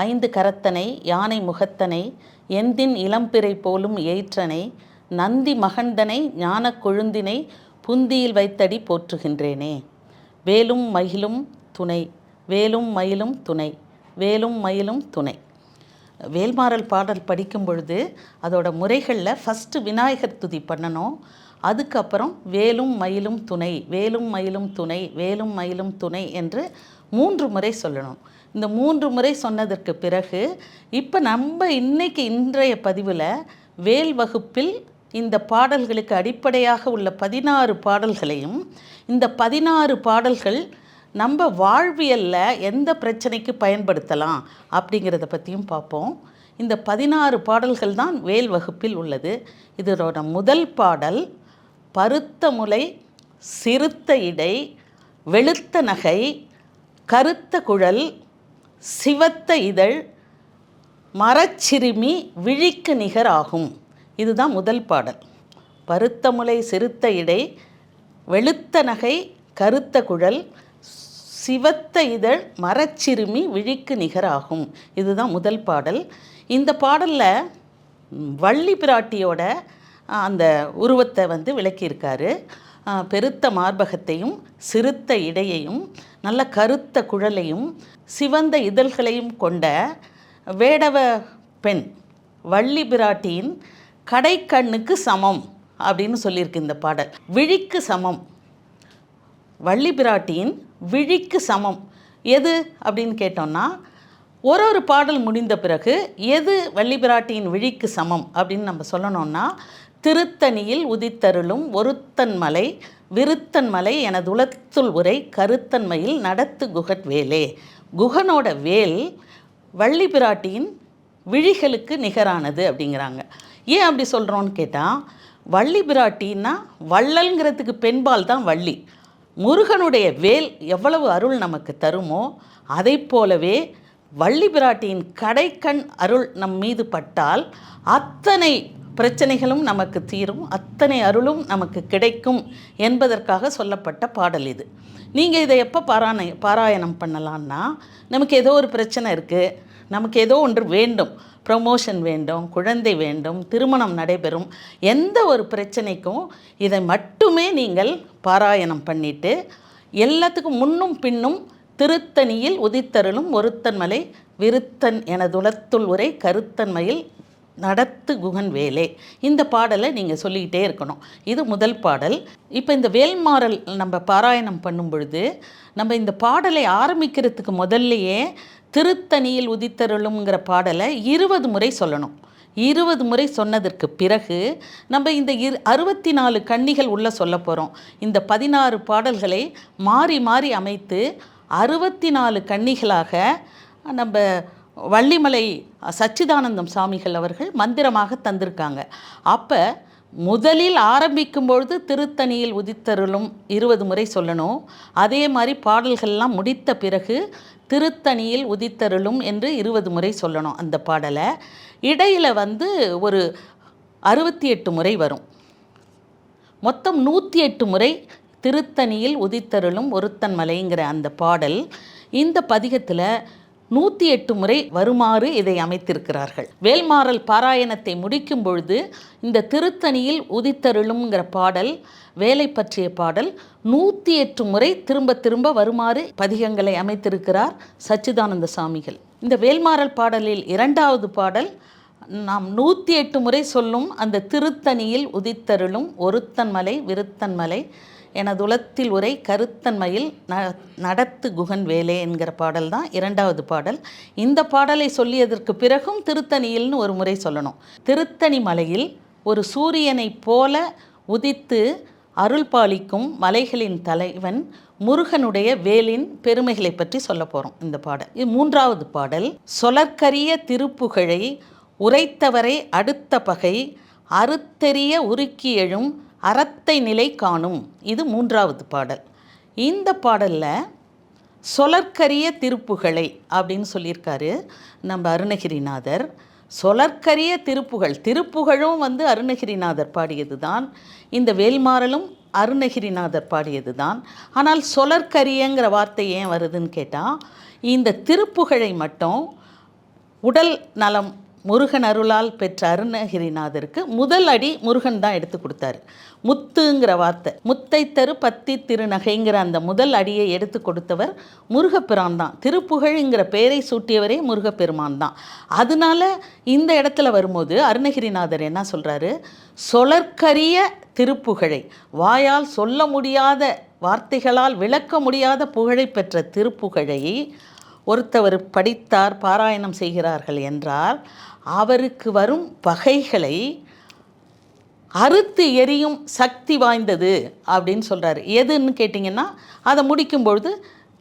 ஐந்து கரத்தனை யானை முகத்தனை எந்தின் இளம்பிறை போலும் ஏற்றனை நந்தி மகந்தனை ஞானக் கொழுந்தினை புந்தியில் வைத்தடி போற்றுகின்றேனே. வேலும் மயிலும் துணை, வேலும் மயிலும் துணை, வேலும் மயிலும் துணை. வேல்மாறல் பாடல் படிக்கும் பொழுது அதோட முறைகளில் ஃபஸ்ட்டு விநாயகர் துதி பண்ணணும். அதுக்கப்புறம் வேலும் மயிலும் துணை, வேலும் மயிலும் துணை, வேலும் மயிலும் துணை என்று 3 முறை சொல்லணும். இந்த 3 முறை சொன்னதற்கு பிறகு இப்போ நம்ம இன்றைய பதிவில் வேல் வகுப்பில் இந்த பாடல்களுக்கு அடிப்படையாக உள்ள 16 பாடல்களையும், இந்த 16 பாடல்கள் நம்ம வாழ்வியலில் எந்த பிரச்சனைக்கு பயன்படுத்தலாம் அப்படிங்கிறத பற்றியும் பார்ப்போம். இந்த 16 பாடல்கள் தான் வேல் வகுப்பில் உள்ளது. இதோட முதல் பாடல் பருத்த முலை, சிறுத்த இடை, வெளுத்த நகை, கருத்த குழல், சிவத்த இதழ், மரச்சிறுமி விழிக்கு நிகர் ஆகும். இதுதான் முதல் பாடல். பருத்த முலை, சிறுத்த இடை, வெளுத்த நகை, கருத்த குழல், சிவத்த இதழ், மரச்சிறுமி விழிக்கு நிகராகும். இதுதான் முதல் பாடல். இந்த பாடலில் வள்ளி பிராட்டியோட அந்த உருவத்தை விளக்கியிருக்காரு. பெருத்த மார்பகத்தையும் சிறுத்த இடையையும் நல்ல கருத்த குழலையும் சிவந்த இதழ்களையும் கொண்ட வேடவ பெண் வள்ளி பிராட்டியின் கடைக்கண்ணுக்கு சமம் அப்படின்னு சொல்லியிருக்கு இந்த பாடல். விழிக்கு சமம், வள்ளி பிராட்டியின் விழிக்கு சமம். எது அப்படின்னு கேட்டோம்னா, ஒரு பாடல் முடிந்த பிறகு எது வள்ளி பிராட்டியின் விழிக்கு சமம் அப்படின்னு நம்ம சொல்லணும்னா, திருத்தணியில் உதித்தருளும் ஒருத்தன் மலை விருத்தன் மலை எனது உளத்துள் உரை கருத்தன்மையில் நடத்து குகட் வேலே. குகனோட வேல் வள்ளி பிராட்டியின் விழிகளுக்கு நிகரானது அப்படிங்கிறாங்க. ஏன் அப்படி சொல்கிறோன்னு கேட்டால், வள்ளி பிராட்டின்னா வள்ளல்ங்கிறதுக்கு பெண்பால் தான் வள்ளி. முருகனுடைய வேல் எவ்வளவு அருள் நமக்கு தருமோ அதை போலவே வள்ளி பிராட்டியின் கடைக்கண் அருள் நம் மீது பட்டால் அத்தனை பிரச்சனைகளும் நமக்கு தீரும், அத்தனை அருளும் நமக்கு கிடைக்கும் என்பதற்காக சொல்லப்பட்ட பாடல் இது. நீங்கள் இதை எப்போ பாராயணம் பண்ணலான்னா, நமக்கு ஏதோ ஒரு பிரச்சனை இருக்குது, நமக்கு ஏதோ ஒன்று வேண்டும், ப்ரமோஷன் வேண்டும், குழந்தை வேண்டும், திருமணம் நடைபெறும், எந்த ஒரு பிரச்சனைக்கும் இதை மட்டுமே நீங்கள் பாராயணம் பண்ணிவிட்டு, எல்லாத்துக்கும் முன்னும் பின்னும் திருத்தணியில் உதித்தருளும் ஒருத்தன் மலை விருத்தன் எனதுளத்துள் உரை கருத்தன்மையில் நடத்து குகன் வேலே, இந்த பாடலை நீங்கள் சொல்லிக்கிட்டே இருக்கணும். இது முதல் பாடல். இப்போ இந்த வேல்மாறல் நம்ம பாராயணம் பண்ணும் பொழுது நம்ம இந்த பாடலை ஆரம்பிக்கிறதுக்கு முதல்லையே திருத்தணியில் உதித்தருளுங்கிற பாடலை 20 முறை சொல்லணும். 20 முறை சொன்னதற்கு பிறகு நம்ம இந்த 64 கன்னிகள் உள்ள சொல்ல போகிறோம். இந்த 16 பாடல்களை மாறி மாறி அமைத்து 64 கன்னிகளாக நம்ம வள்ளிமலை சச்சிதானந்தம் சாமிகள் அவர்கள் மந்திரமாக தந்திருக்காங்க. அப்போ முதலில் ஆரம்பிக்கும் பொழுது திருத்தணியில் உதித்தருளும் 20 முறை சொல்லணும். அதே மாதிரி பாடல்கள்லாம் முடித்த பிறகு திருத்தணியில் உதித்தருளும் என்று 20 முறை சொல்லணும். அந்த பாடலை இடையில் ஒரு 68 முறை வரும். மொத்தம் 108 முறை திருத்தணியில் உதித்தருளும் ஒருத்தன் மலைங்கிற அந்த பாடல் இந்த பதிகத்தில் 108 முறை வருமாறு இதை அமைத்திருக்கிறார்கள். வேல்மாறல் பாராயணத்தை முடிக்கும் பொழுது இந்த திருத்தணியில் உதித்தருளும்ங்கிற பாடல், வேலை பற்றிய பாடல் 108 முறை திரும்ப திரும்ப வருமாறு பதிகங்களை அமைத்திருக்கிறார் சச்சிதானந்த சாமிகள். இந்த வேல்மாறல் பாடலில் 2வது பாடல் நாம் 108 முறை சொல்லும் அந்த திருத்தணியில் உதித்தருளும் ஒருத்தன் மலை விருத்தன் மலை எனது உளத்தில் உரை கருத்தன்மையில் நடத்து குகன் வேலே என்கிற பாடல் தான் 2வது பாடல். இந்த பாடலை சொல்லியதற்கு பிறகும் திருத்தணியில்னு ஒரு முறை சொல்லணும். திருத்தணி மலையில் ஒரு சூரியனைப் போல உதித்து அருள் பாலிக்கும் மலைகளின் தலைவன் முருகனுடைய வேலின் பெருமைகளை பற்றி சொல்ல போகிறோம் இந்த பாடல். இது 3வது பாடல். சொலற்கரிய திருப்புகழை உரைத்தவரை அடுத்த பகை அறுத்தெறிய உருக்கி எழும் அறத்தை நிலை காணும். இது 3வது பாடல். இந்த பாடலில் சொலற்கரிய திருப்புகழை அப்படின்னு சொல்லியிருக்காரு நம்ம அருணகிரிநாதர். சொலற்கரிய திருப்புகழும் அருணகிரிநாதர் பாடியது தான். இந்த வேல்மாறலும் அருணகிரிநாதர் பாடியது தான். ஆனால் சொலற்கரியங்கிற வார்த்தை ஏன் வருதுன்னு கேட்டால், இந்த திருப்புகழை மட்டும் உடல் நலம் முருகன் அருளால் பெற்ற அருணகிரிநாதருக்கு முதல் அடி முருகன் தான் எடுத்து கொடுத்தாரு. முத்துங்கிற வார்த்தை, முத்தை தரு பத்தி திருநகைங்கிற அந்த முதல் அடியை எடுத்து கொடுத்தவர் முருகப்பெருமான் தான். திருப்புகழ்ங்கிற பெயரை சூட்டியவரே முருகப்பெருமான் தான். அதனால இந்த இடத்துல வரும்போது அருணகிரிநாதர் என்ன சொல்கிறாரு, சொலற்கரிய திருப்புகழை, வாயால் சொல்ல முடியாத, வார்த்தைகளால் விளக்க முடியாத புகழை பெற்ற திருப்புகழை ஒருத்தவர் படித்தார், பாராயணம் செய்கிறார்கள் என்றால் அவருக்கு வரும் பகைகளை அறுத்து எரியும் சக்தி வாய்ந்தது அப்படின்னு சொல்கிறாரு. எதுன்னு கேட்டிங்கன்னா, அதை முடிக்கும்பொழுது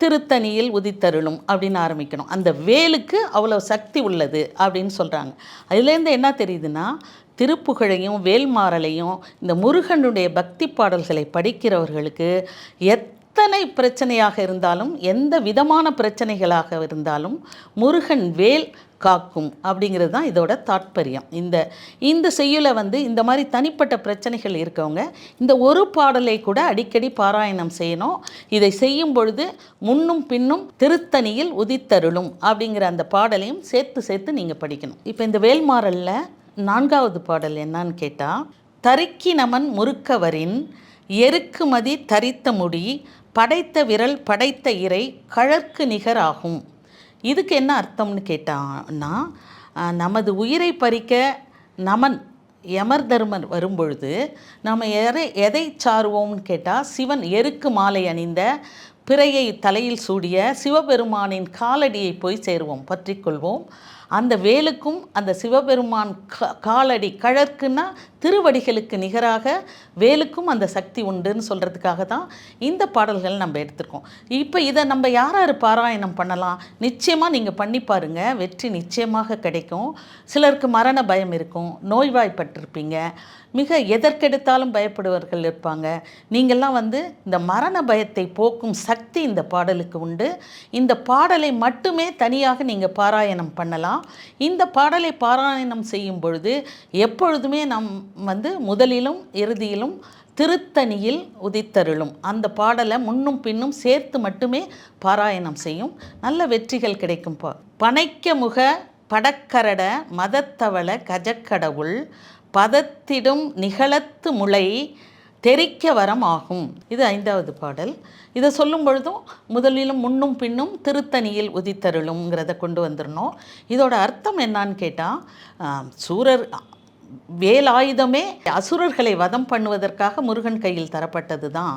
திருத்தணியில் உதித்தருளும் அப்படின்னு ஆரம்பிக்கணும். அந்த வேலுக்கு அவ்வளோ சக்தி உள்ளது அப்படின்னு சொல்கிறாங்க. அதுலேருந்து என்ன தெரியுதுன்னா, திருப்புகழையும் வேல்மாறலையும் இந்த முருகனுடைய பக்தி பாடல்களை படிக்கிறவர்களுக்கு எத்தனை பிரச்சனையாக இருந்தாலும், எந்த விதமான பிரச்சனைகளாக இருந்தாலும் முருகன் வேல் காக்கும் அப்படிங்கிறது தான் இதோட தாற்பயம். இந்த செய்யுளை இந்த மாதிரி தனிப்பட்ட பிரச்சனைகள் இருக்கவங்க இந்த ஒரு பாடலை கூட அடிக்கடி பாராயணம் செய்யணும். இதை செய்யும் பொழுது முன்னும் பின்னும் திருத்தணியில் உதித்தருளும் அப்படிங்கிற அந்த பாடலையும் சேர்த்து நீங்கள் படிக்கணும். இப்போ இந்த வேல்மாறலில் 4வது பாடல் என்னன்னு கேட்டால், தரிக்கி நமன் முறுக்கவரின் எருக்குமதி தரித்த முடி படைத்த விரல் படைத்த இறை கழற்கு நிகர் ஆகும். இதுக்கு என்ன அர்த்தம்னு கேட்டான்னா, நமது உயிரை பறிக்க நமன் யமர்தர்மர் வரும்பொழுது நம்ம எதை சாருவோம்னு கேட்டால், சிவன் எருக்கு மாலை அணிந்த பிறையை தலையில் சூடிய சிவபெருமானின் காலடியை போய் சேருவோம், பற்றி கொள்வோம். அந்த வேலுக்கும் அந்த சிவபெருமான் காலடி, கழற்குன்னா திருவடிகளுக்கு நிகராக வேலுக்கும் அந்த சக்தி உண்டுன்னு சொல்கிறதுக்காக தான் இந்த பாடல்கள் நம்ம எடுத்துருக்கோம். இப்போ இதை நம்ம யார் பாராயணம் பண்ணலாம்? நிச்சயமாக நீங்கள் பண்ணி பாருங்கள், வெற்றி நிச்சயமாக கிடைக்கும். சிலருக்கு மரண பயம் இருக்கும், நோய்வாய்ப்பட்டிருப்பீங்க, மிக எதற்கெடுத்தாலும் பயப்படுவர்கள் இருப்பாங்க. நீங்கள்லாம் இந்த மரண பயத்தை போக்கும் சக்தி இந்த பாடலுக்கு உண்டு. இந்த பாடலை மட்டுமே தனியாக நீங்கள் பாராயணம் பண்ணலாம். இந்த பாடலை பாராயணம் செய்யும் பொழுது எப்பொழுதுமே நாம் முதலிலும் இறுதியிலும் திருத்தணியில் உதித்தருளும் அந்த பாடலை முன்னும் பின்னும் சேர்த்து மட்டுமே பாராயணம் செய்யும். நல்ல வெற்றிகள் கிடைக்கும். பனைக்க முக படக்கரட மதத்தவள கஜக்கடவுள் பதத்திடும் நிகழத்து முளை தெரிக்க வரம் ஆகும். இது 5வது பாடல். இதை சொல்லும் பொழுதும் முதலிலும் முன்னும் பின்னும் திருத்தணியில் உதித்தருளுங்கிறத கொண்டு வந்துடணும். இதோட அர்த்தம் என்னான்னு கேட்டால், சூரர் வேலாயுதமே அசுரர்களை வதம் பண்ணுவதற்காக முருகன் கையில் தரப்பட்டது தான்.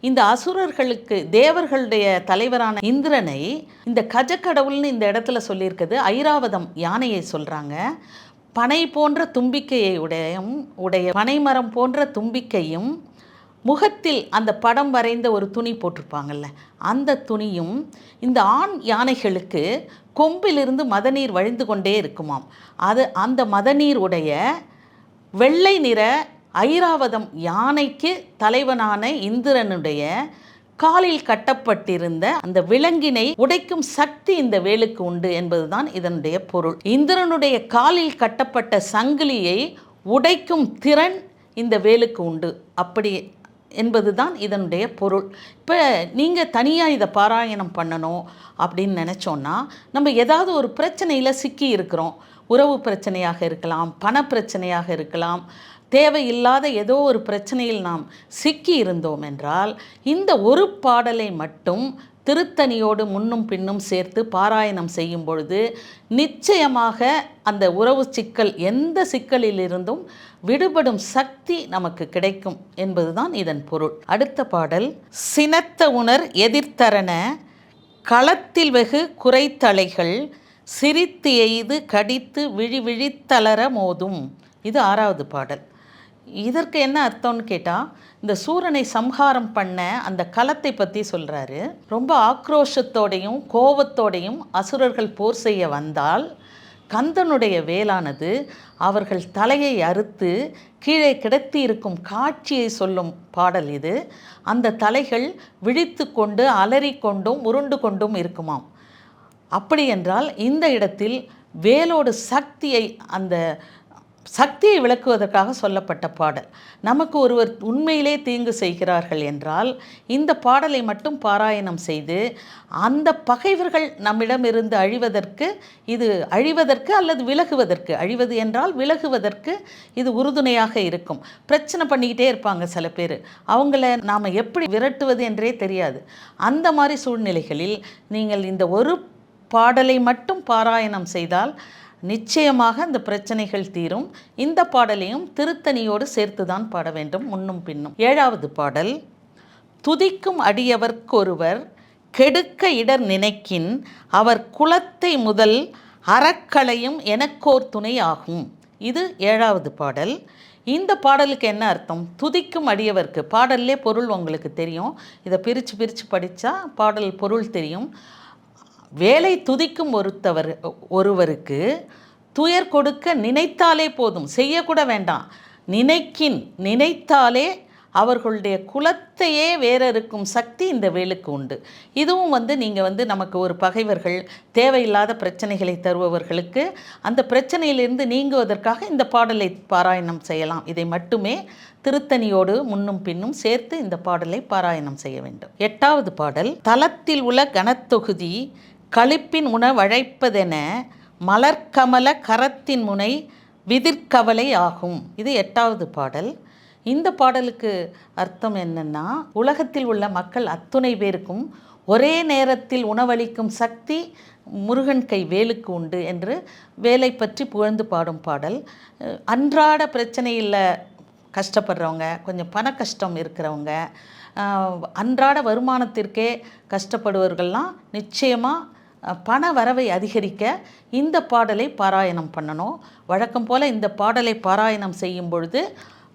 இந்த அசுரர்களுக்கு தேவர்களுடைய தலைவரான இந்திரனை இந்த கஜக்கடவுள்னு இந்த இடத்துல சொல்லியிருக்குது. ஐராவதம் யானையை சொல்கிறாங்க. பனை போன்ற தும்பிக்கையை உடைய பனைமரம் போன்ற தும்பிக்கையும், முகத்தில் அந்த படம் வரைந்த ஒரு துணி போட்டிருப்பாங்கல்ல, அந்த துணியும் இந்த ஆண் யானைகளுக்கு கொம்பிலிருந்து மதநீர் வழிந்து கொண்டே இருக்குமாம். அந்த மதநீர் உடைய வெள்ளை நிற ஐராவதம் யானைக்கு தலைவனான இந்திரனுடைய காலில் கட்டப்பட்டிருந்த அந்த விலங்கினை உடைக்கும் சக்தி இந்த வேலுக்கு உண்டு என்பதுதான் இதனுடைய பொருள். இந்திரனுடைய காலில் கட்டப்பட்ட சங்கிலியை உடைக்கும் திறன் இந்த வேலுக்கு உண்டு, அப்படி என்பதுதான் இதனுடைய பொருள். இப்போ நீங்கள் தனியாக இதை பாராயணம் பண்ணணும் அப்படின்னு நினச்சோன்னா, நம்ம ஏதாவது ஒரு பிரச்சனையில் சிக்கி இருக்கிறோம். உறவு பிரச்சனையாக இருக்கலாம், பண பிரச்சனையாக இருக்கலாம், தேவையில்லாத ஏதோ ஒரு பிரச்சனையில் நாம் சிக்கி இருந்தோம் என்றால், இந்த ஒரு பாடலை மட்டும் திருத்தணியோடு முன்னும் பின்னும் சேர்த்து பாராயணம் செய்யும் பொழுது நிச்சயமாக அந்த உறவு சிக்கல், எந்த சிக்கலிலிருந்தும் விடுபடும் சக்தி நமக்கு கிடைக்கும் என்பதுதான் இதன் பொருள். அடுத்த பாடல், சினத்த உணர் எதிர்த்தரன களத்தில் வெகு குறைத்தலைகள் சிரித்து எய்து கடித்து விழித்தளர மோதும். இது 6வது பாடல். இதற்கு என்ன அர்த்தம்னு கேட்டால், இந்த சூரனை சம்ஹாரம் பண்ண அந்த களத்தை பற்றி சொல்கிறாரு. ரொம்ப ஆக்ரோஷத்தோடையும் கோபத்தோடையும் அசுரர்கள் போர் செய்ய வந்தால் கந்தனுடைய வேலானது அவர்கள் தலையை அறுத்து கீழே கிடத்தி இருக்கும் காட்சியை சொல்லும் பாடல் இது. அந்த தலைகள் விழித்து கொண்டு அலறிக்கொண்டும் உருண்டு கொண்டும் இருக்குமாம். அப்படி என்றால் இந்த இடத்தில் வேலோடு சக்தியை அந்த சக்தியை விளக்குவதற்காக சொல்லப்பட்ட பாடல். நமக்கு ஒருவர் உண்மையிலே தீங்கு செய்கிறார்கள் என்றால் இந்த பாடலை மட்டும் பாராயணம் செய்து அந்த பகைவர்கள் நம்மிடமிருந்து அழிவதற்கு அல்லது விலகுவதற்கு, அழிவது என்றால் விலகுவதற்கு இது உறுதுணையாக இருக்கும். பிரச்சனை பண்ணிக்கிட்டே இருப்பாங்க சில பேர், அவங்கள நாம் எப்படி விரட்டுவது என்றே தெரியாது. அந்த மாதிரி சூழ்நிலைகளில் நீங்கள் இந்த ஒரு பாடலை மட்டும் பாராயணம் செய்தால் நிச்சயமாக இந்த பிரச்சனைகள் தீரும். இந்த பாடலையும் திருத்தணியோடு சேர்த்து தான் பாட வேண்டும், முன்னும் பின்னும். 7வது பாடல். துதிக்கும் அடியவர்க்கொருவர் கெடுக்க இடர் நினைக்கின் அவர் குலத்தை முதல் அறக்களையும் எனக்கோர் துணை ஆகும். இது 7வது பாடல். இந்த பாடலுக்கு என்ன அர்த்தம்? துதிக்கும் அடியவர்க்கு, பாடல்லே பொருள் உங்களுக்கு தெரியும், இதை பிரித்து படித்தா பாடல் பொருள் தெரியும். வேலை துதிக்கும் ஒருவருக்கு துயர் கொடுக்க நினைத்தாலே போதும், செய்யக்கூட வேண்டாம். நினைத்தாலே அவர்களுடைய குலத்தையே வேறறுக்கும் சக்தி இந்த வேலுக்கு உண்டு. இதுவும் நீங்கள் நமக்கு ஒரு பகைவர்கள், தேவையில்லாத பிரச்சனைகளை தருபவர்களுக்கு அந்த பிரச்சனையிலிருந்து நீங்குவதற்காக இந்த பாடலை பாராயணம் செய்யலாம். இதை மட்டுமே திருத்தணியோடு முன்னும் பின்னும் சேர்த்து இந்த பாடலை பாராயணம் செய்ய வேண்டும். 8வது பாடல். தலத்தில் உள்ள கனத்தொகுதி களிப்பின் உணவழைப்பதென மலர்கமல கரத்தின் முனை விதிர்கவலை ஆகும். இது 8வது பாடல். இந்த பாடலுக்கு அர்த்தம் என்னன்னா, உலகத்தில் உள்ள மக்கள் அத்துணை பேருக்கும் ஒரே நேரத்தில் உணவளிக்கும் சக்தி முருகன் கை வேலுக்கு உண்டு என்று வேலை பற்றி புகழ்ந்து பாடும் பாடல். அன்றாட பிரச்சனையில் கஷ்டப்படுறவங்க, கொஞ்சம் பண கஷ்டம் இருக்கிறவங்க, அன்றாட வருமானத்திற்கே கஷ்டப்படுவர்கள்லாம் நிச்சயமாக பண வரவை அதிகரிக்க இந்த பாடலை பாராயணம் பண்ணணும். வழக்கம் போல் இந்த பாடலை பாராயணம் செய்யும் பொழுது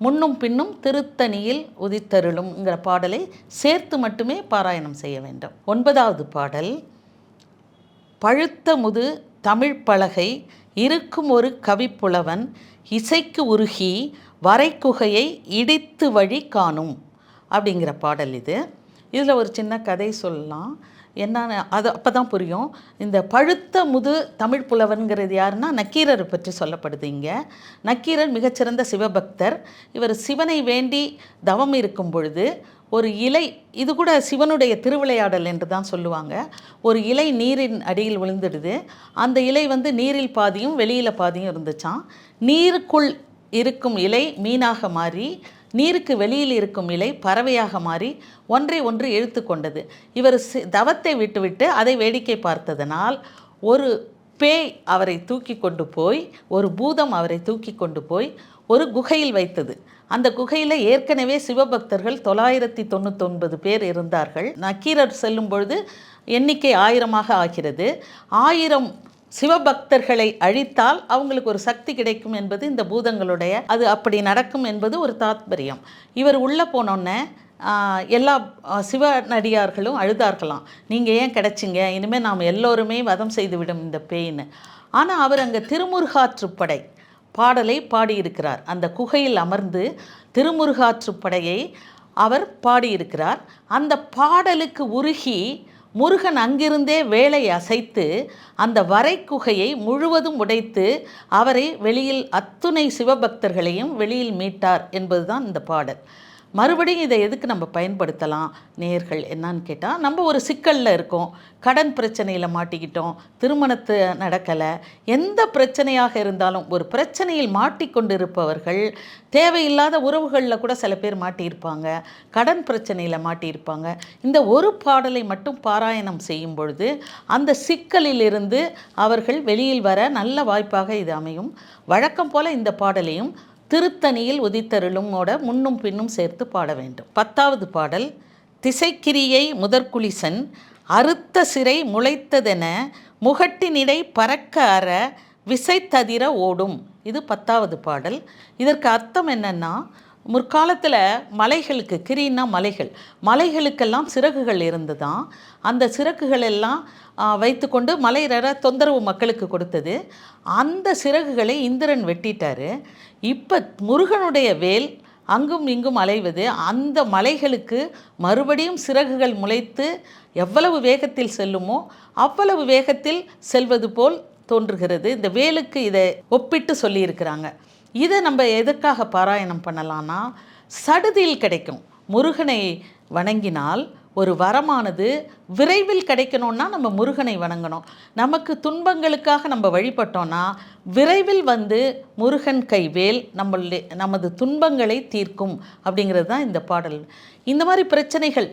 முன்னும் பின்னும் திருத்தணியில் உதித்தருளும்ங்கிற பாடலை சேர்த்து மட்டுமே பாராயணம் செய்ய வேண்டும். 9வது பாடல். பழுத்த முது தமிழ் பலகை இருக்கும் ஒரு கவிப்புலவன் இசைக்கு உருகி வரைக்குகையை இடித்து வழி காணும் அப்படிங்கிற பாடல் இது. இதில் ஒரு சின்ன கதை சொல்லலாம். என்னன்னு அது அப்போ தான் புரியும். இந்த பழுத்த முது தமிழ் புலவன்கிறது யாருன்னா நக்கீரரை பற்றி சொல்லப்படுது. இங்கே நக்கீரர் மிகச்சிறந்த சிவபக்தர். இவர் சிவனை வேண்டி தவம் இருக்கும் பொழுது ஒரு இலை, இது கூட சிவனுடைய திருவிளையாடல் என்று தான் சொல்லுவாங்க, ஒரு இலை நீரின் அடியில் விழுந்துடுது. அந்த இலை நீரில் பாதியும் வெளியில் பாதியும் இருந்துச்சான். நீருக்குள் இருக்கும் இலை மீனாக மாறி, நீருக்கு வெளியில் இருக்கும் இலை பறவையாக மாறி ஒன்றை ஒன்று இழுத்து கொண்டது. இவர் தவத்தை விட்டுவிட்டு அதை வேடிக்கை பார்த்ததனால் ஒரு பேய் அவரை தூக்கி கொண்டு போய், ஒரு பூதம் அவரை தூக்கி கொண்டு போய் ஒரு குகையில் வைத்தது. அந்த குகையில் ஏற்கனவே சிவபக்தர்கள் 999 பேர் இருந்தார்கள். நக்கீரர் செல்லும் பொழுது எண்ணிக்கை 1000ஆக ஆகிறது. 1000 சிவபக்தர்களை அழித்தால் அவங்களுக்கு ஒரு சக்தி கிடைக்கும் என்பது இந்த பூதங்களுடைய, அது அப்படி நடக்கும் என்பது ஒரு தாத்பரியம். இவர் உள்ளே போனோன்னே எல்லா சிவனடியார்களும் அழுதார்களாம், நீங்கள் ஏன் கிடைச்சிங்க, இனிமேல் நாம் எல்லோருமே வதம் செய்துவிடும் இந்த பேயின்னு. ஆனால் அவர் அங்கே திருமுருகாற்றுப்படை பாடலை பாடியிருக்கிறார். அந்த குகையில் அமர்ந்து திருமுருகாற்றுப்படையை அவர் பாடியிருக்கிறார். அந்த பாடலுக்கு உருகி முருகன் அங்கிருந்தே வேலை அசைத்து அந்த வரைக்குகையை முழுவதும் உடைத்து அவரை வெளியில் அத்துணை சிவபக்தர்களையும் வெளியில் மீட்டார் என்பதுதான் இந்த பாடல். மறுபடியும் இதை எதுக்கு நம்ம பயன்படுத்தலாம் நேயர்கள் என்னன்னு கேட்டால், நம்ம ஒரு சிக்கலில் இருக்கோம், கடன் பிரச்சனையில் மாட்டிக்கிட்டோம், திருமணத்து நடக்கலை, எந்த பிரச்சனையாக இருந்தாலும் ஒரு பிரச்சனையில் மாட்டிக்கொண்டு இருப்பவர்கள், தேவையில்லாத உறவுகளில் கூட சில பேர் மாட்டியிருப்பாங்க, கடன் பிரச்சனையில் மாட்டியிருப்பாங்க. இந்த ஒரு பாடலை மட்டும் பாராயணம் செய்யும் பொழுது அந்த சிக்கலிலிருந்து அவர்கள் வெளியில் வர நல்ல வாய்ப்பாக இது அமையும். வழக்கம் போல் இந்த பாடலையும் திருத்தணியில் உதித்தருளுமோட முன்னும் பின்னும் சேர்த்து பாட வேண்டும். 10வது பாடல். திசைக்கிரியை முதற்குலிசன் அறுத்த சிறை முளைத்ததென முகட்டினிடை பறக்க அற விசைத்ததிர ஓடும். இது 10வது பாடல். இதற்கு அர்த்தம் என்னன்னா, முற்காலத்தில் மலைகளுக்கு, கிரின்னா மலைகளுக்கெல்லாம் சிறகுகள் இருந்துதான். அந்த சிறகுகள் எல்லாம் வைத்துக்கொண்டு மலையேற தொந்தரவு மக்களுக்கு கொடுத்தது. அந்த சிறகுகளை இந்திரன் வெட்டிட்டார். இப்போ முருகனுடைய வேல் அங்கும் இங்கும் அலைவது, அந்த மலைகளுக்கு மறுபடியும் சிறகுகள் முளைத்து எவ்வளவு வேகத்தில் செல்லுமோ அவ்வளவு வேகத்தில் செல்வது போல் தோன்றுகிறது. இந்த வேலுக்கு இதை ஒப்பிட்டு சொல்லியிருக்கிறாங்க. இதை நம்ம எதுக்காக பாராயணம் பண்ணலான்னா, சடுதியில் கிடைக்கும். முருகனை வணங்கினால் ஒரு வரமானது விரைவில் கிடைக்கணும்னா நம்ம முருகனை வணங்கணும். நமக்கு துன்பங்களுக்காக நம்ம வழிபட்டோன்னா விரைவில் வந்து முருகன் கைவேல் நமது துன்பங்களை தீர்க்கும் அப்படிங்கிறது தான் இந்த பாடல். இந்த மாதிரி பிரச்சனைகள்,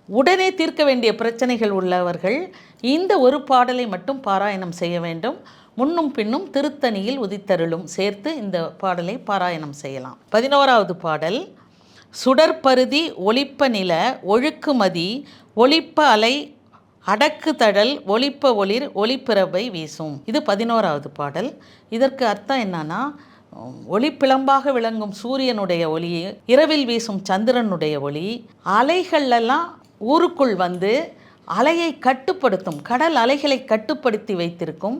உடனே தீர்க்க வேண்டிய பிரச்சனைகள் உள்ளவர்கள் இந்த ஒரு பாடலை மட்டும் பாராயணம் செய்ய வேண்டும். முன்னும் பின்னும் திருத்தணியில் உதித்தருளும் சேர்த்து இந்த பாடலை பாராயணம் செய்யலாம். 11வது பாடல். சுடற்பருதி ஒளிப்ப நில ஒழுக்குமதி ஒளிப்ப அலை அடக்கு தழல் ஒளிப்ப ஒளிர் ஒளிப்பிறப்பை வீசும். இது 11வது பாடல். இதற்கு அர்த்தம் என்னன்னா, ஒளிப்பிளம்பாக விளங்கும் சூரியனுடைய ஒளி, இரவில் வீசும் சந்திரனுடைய ஒளி, அலைகளெல்லாம் ஊருக்குள் வந்து அலையை கட்டுப்படுத்தும், கடல் அலைகளை கட்டுப்படுத்தி வைத்திருக்கும்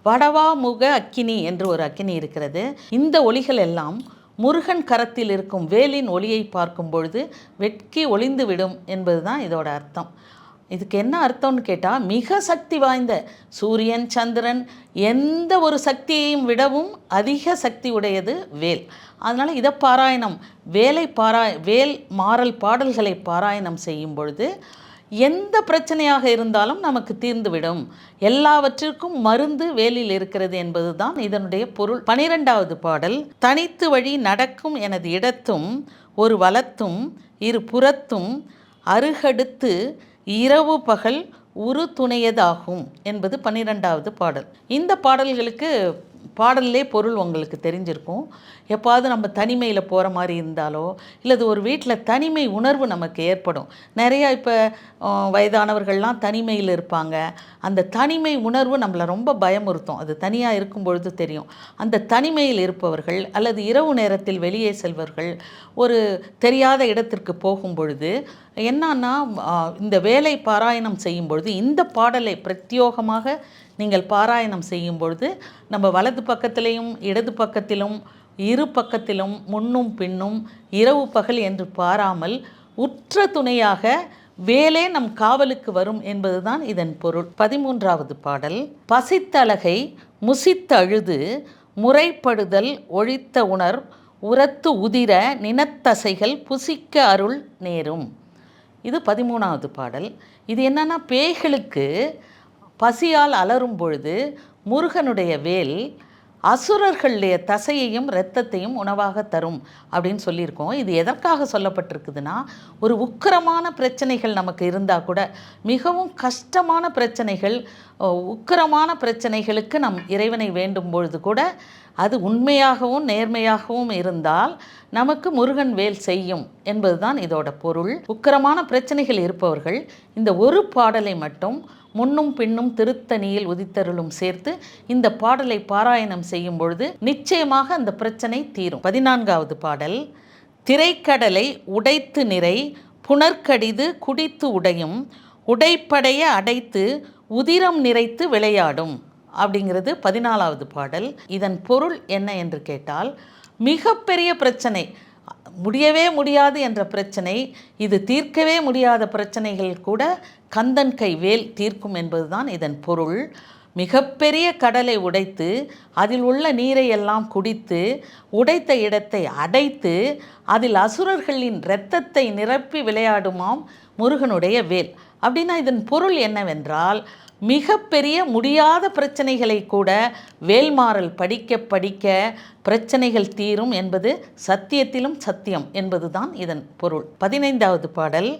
வடவா முக அக்கினி என்று ஒரு அக்கினி இருக்கிறது. இந்த ஒளிகள் எல்லாம் முருகன் கரத்தில் இருக்கும் வேலின் ஒளியை பார்க்கும் பொழுது வெட்கி ஒளிந்து விடும் என்பது தான் இதோட அர்த்தம். இதுக்கு என்ன அர்த்தம்னு கேட்டால், மிக சக்தி வாய்ந்த சூரியன் சந்திரன் எந்த ஒரு சக்தியையும் விடவும் அதிக சக்தி உடையது வேல். அதனால் இதை பாராயணம் வேல் மாறல் பாடல்களை பாராயணம் செய்யும் பொழுது எந்த பிரச்சனையாக இருந்தாலும் நமக்கு தீர்ந்துவிடும். எல்லாவற்றிற்கும் மருந்து வேலில் இருக்கிறது என்பது தான் இதனுடைய பொருள். 12வது பாடல். தனித்து வழி நடக்கும் எனது இடத்தும் ஒரு வலத்தும் இரு புறத்தும் அருகடுத்து இரவு பகல் உரு துணையதாகும் என்பது 12வது பாடல். இந்த பாடல்களுக்கு பாடல்லே பொருள் உங்களுக்கு தெரிஞ்சிருக்கும். எப்பாவது நம்ம தனிமையில் போகிற மாதிரி இருந்தாலோ, இல்லது ஒரு வீட்டில் தனிமை உணர்வு நமக்கு ஏற்படும். நிறையா இப்போ வயதானவர்கள்லாம் தனிமையில் இருப்பாங்க. அந்த தனிமை உணர்வு நம்மளை ரொம்ப பயமுறுத்தும். அது தனியாக இருக்கும் பொழுது தெரியும். அந்த தனிமையில் இருப்பவர்கள் அல்லது இரவு நேரத்தில் வெளியே செல்வர்கள் ஒரு தெரியாத இடத்திற்கு போகும் பொழுது என்னன்னா, இந்த வேலை பாராயணம் செய்யும் பொழுது இந்த பாடலை பிரத்யோகமாக நீங்கள் பாராயணம் செய்யும் பொழுது நம்ம வலது பக்கத்திலையும் இடது பக்கத்திலும் இரு பக்கத்திலும் முன்னும் பின்னும் இரவு பகல் என்று பாராமல் உற்ற துணையாக வேலே நம் காவலுக்கு வரும் என்பதுதான் இதன் பொருள். 13வது பாடல். பசித்தழகை முசித்தழுது முறைப்படுதல் ஒழித்த உணர் உரத்து உதிர நினத்தசைகள் புசிக்க அருள் நேரும். இது 13வது பாடல். இது என்னன்னா, பேய்களுக்கு பசியால் அலரும் பொழுது முருகனுடைய வேல் அசுரர்களுடைய தசையையும் இரத்தத்தையும் உணவாக தரும் அப்படின்னு சொல்லியிருக்கோம். இது எதற்காக சொல்லப்பட்டிருக்குதுன்னா, ஒரு உக்கிரமான பிரச்சனைகள் நமக்கு இருந்தால் கூட, மிகவும் கஷ்டமான பிரச்சனைகள், உக்கிரமான பிரச்சனைகளுக்கு நம் இறைவனை வேண்டும் பொழுது கூட அது உண்மையாகவும் நேர்மையாகவும் இருந்தால் நமக்கு முருகன் வேல் செய்யும் என்பதுதான் இதோட பொருள். உக்கிரமான பிரச்சனைகள் இருப்பவர்கள் இந்த ஒரு பாடலை மட்டும் முன்னும் பின்னும் திருத்தணியில் உதித்தருளும் சேர்த்து இந்த பாடலை பாராயணம் செய்யும் பொழுது நிச்சயமாக அந்த பிரச்சனை தீரும். 14வது பாடல். திரைக்கடலை உடைத்து நிறை புனர்கடிது குடித்து உடையும் உடைப்படைய அடைத்து உதிரம் நிறைத்து விளையாடும் அப்படிங்கிறது 14வது பாடல். இதன் பொருள் என்ன என்று கேட்டால், மிகப்பெரிய பிரச்சனை, முடியவே முடியாது என்ற பிரச்சனை, இது தீர்க்கவே முடியாத பிரச்சனைகள் கூட கந்தன் கை வேல் தீர்க்கும் என்பதுதான் இதன் பொருள். மிகப்பெரிய கடலை உடைத்து அதில் உள்ள நீரை எல்லாம் குடித்து உடைத்த இடத்தை அடைத்து அதில் அசுரர்களின் இரத்தத்தை நிரப்பி விளையாடுமாம் முருகனுடைய வேல். அப்படின்னா இதன் பொருள் என்னவென்றால், மிகப்பெரிய முடியாத பிரச்சனைகளை கூட வேல்மாறல் படிக்க படிக்க பிரச்சனைகள் தீரும் என்பது சத்தியத்திலும் சத்தியம் என்பதுதான் இதன் பொருள். 15வது பாடல்.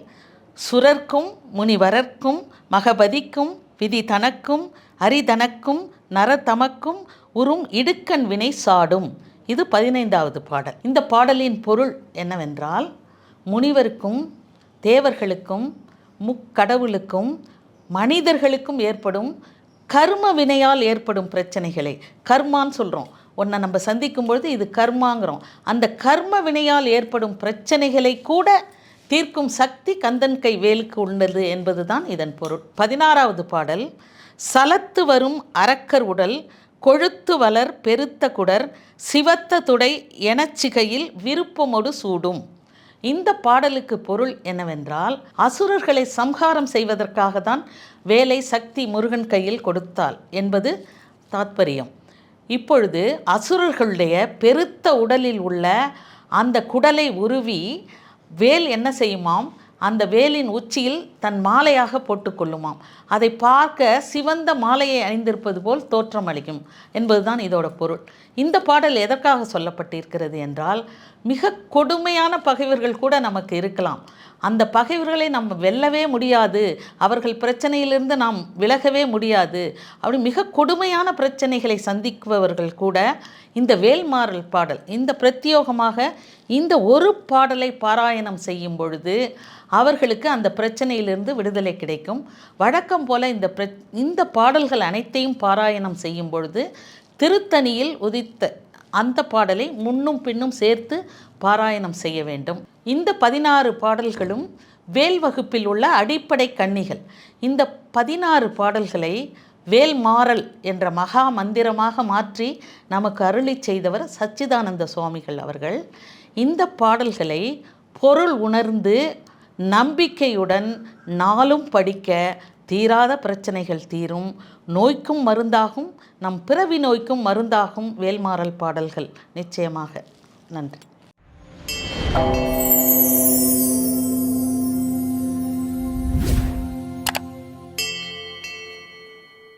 சுரர்க்கும் முனிவரர்க்கும் மகபதிக்கும் விதி தனக்கும் அரிதனக்கும் நரதமக்கும் உறும் இடுக்கண் வினை சாடும். இது 15வது பாடல். இந்த பாடலின் பொருள் என்னவென்றால், முனிவருக்கும் தேவர்களுக்கும் முக்கடவுளுக்கும் மனிதர்களுக்கும் ஏற்படும் கர்ம வினையால் ஏற்படும் பிரச்சனைகளை, கர்மான்னு சொல்கிறோம், ஒன்றை நம்ம சந்திக்கும் பொழுது இது கர்மாங்கிறோம், அந்த கர்ம வினையால் ஏற்படும் பிரச்சனைகளை கூட தீர்க்கும் சக்தி கந்தன் கை வேலுக்கு உள்ளது என்பதுதான் இதன் பொருள். 16வது பாடல். சலத்து வரும் அரக்கர் உடல் கொழுத்து வளர் பெருத்த குடர் சிவத்த துடை எனச்சிகையில் விருப்பமொடு சூடும். இந்த பாடலுக்கு பொருள் என்னவென்றால், அசுரர்களை சம்ஹாரம் செய்வதற்காக தான் வேலை சக்தி முருகன் கையில் கொடுத்தாள் என்பது தாத்பரியம். இப்பொழுது அசுரர்களுடைய பெருத்த உடலில் உள்ள அந்த குடலை உருவி வேல் என்ன செய்யுமாம், அந்த வேலின் உச்சியில் தன் மாலையாக போட்டுக்கொள்ளுமாம். அதை பார்க்க சிவந்த மாலையை அணிந்திருப்பது போல் தோற்றம் அளிக்கும் என்பதுதான் இதோட பொருள். இந்த பாடல் எதற்காக சொல்லப்பட்டிருக்கிறது என்றால், மிக கொடுமையான பகைவர்கள் கூட நமக்கு இருக்கலாம். அந்த பகைவர்களை நம்ம வெல்லவே முடியாது, அவர்கள் பிரச்சனையிலிருந்து நாம் விலகவே முடியாது, அப்படி மிக கொடுமையான பிரச்சனைகளை சந்திப்பவர்கள் கூட இந்த வேல்மாறல் பாடல், இந்த பிரத்யோகமாக இந்த ஒரு பாடலை பாராயணம் செய்யும் பொழுது அவர்களுக்கு அந்த பிரச்சனையிலிருந்து விடுதலை கிடைக்கும். வழக்கம் போல இந்த பாடல்கள் அனைத்தையும் பாராயணம் செய்யும் பொழுது திருத்தணியில் உதித்த அந்த பாடலை முன்னும் பின்னும் சேர்த்து பாராயணம் செய்ய வேண்டும். இந்த 16 பாடல்களும் வேல் வகுப்பில் உள்ள அடிப்படை கன்னிகள். இந்த 16 பாடல்களை வேல்மாறல் என்ற மகா மந்திரமாக மாற்றி நமக்கு அருளி செய்தவர் சச்சிதானந்த சுவாமிகள் அவர்கள். இந்த பாடல்களை பொருள் உணர்ந்து நம்பிக்கையுடன் நாளும் படிக்க தீராத பிரச்சனைகள் தீரும், நோய்க்கும் மருந்தாகும், நம் பிறவி நோய்க்கும் மருந்தாகும் வேல்மாறல் பாடல்கள் நிச்சயமாக. நன்றி.